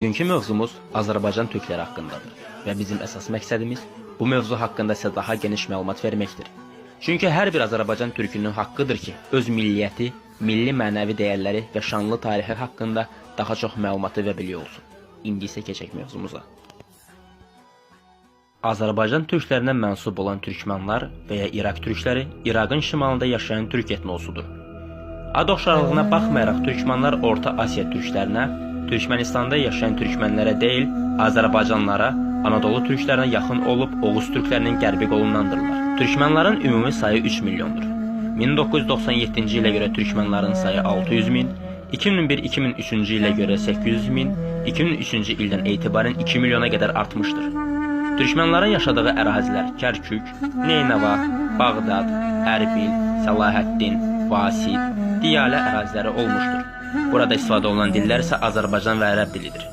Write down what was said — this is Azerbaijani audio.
Bugünkü mövzumuz Azərbaycan türkləri haqqındadır və bizim əsas məqsədimiz bu mövzu haqqında sizə daha geniş məlumat verməkdir. Çünki hər bir Azərbaycan türkünün haqqıdır ki, öz milliyyəti, milli mənəvi dəyərləri və şanlı tarixi haqqında daha çox məlumatı və biliyi olsun. İndi isə keçək mövzumuza. Azərbaycan türklərinə mənsub olan türkmenlər və ya İraq türkləri İraqın şimalında yaşayan türk etnosudur. Ad oxşarlığına baxmayaraq türkmenlər Orta Asiya türklərinə, Türkmenistanda yaşayan türkmenlərə deyil, Azərbaycanlara, Anadolu türklərinə yaxın olub Oğuz türklərinin qərbi qolundandırlar. Türkmenlərin ümumi sayı 3 milyondur. 1997-ci ilə görə türkmenlərin sayı 600 min, 2001-2003-cü ilə görə 800 min, 2003-cü ildən etibarən 2 milyona qədər artmışdır. Türkmenlərin yaşadığı ərazilər Kərkük, Neynəva, Bağdad, Ərbil, Səlahəddin, Vasid, Diyalə əraziləri olmuşdur. Burada istifadə olunan dillər isə Azərbaycan və ərəb dilidir.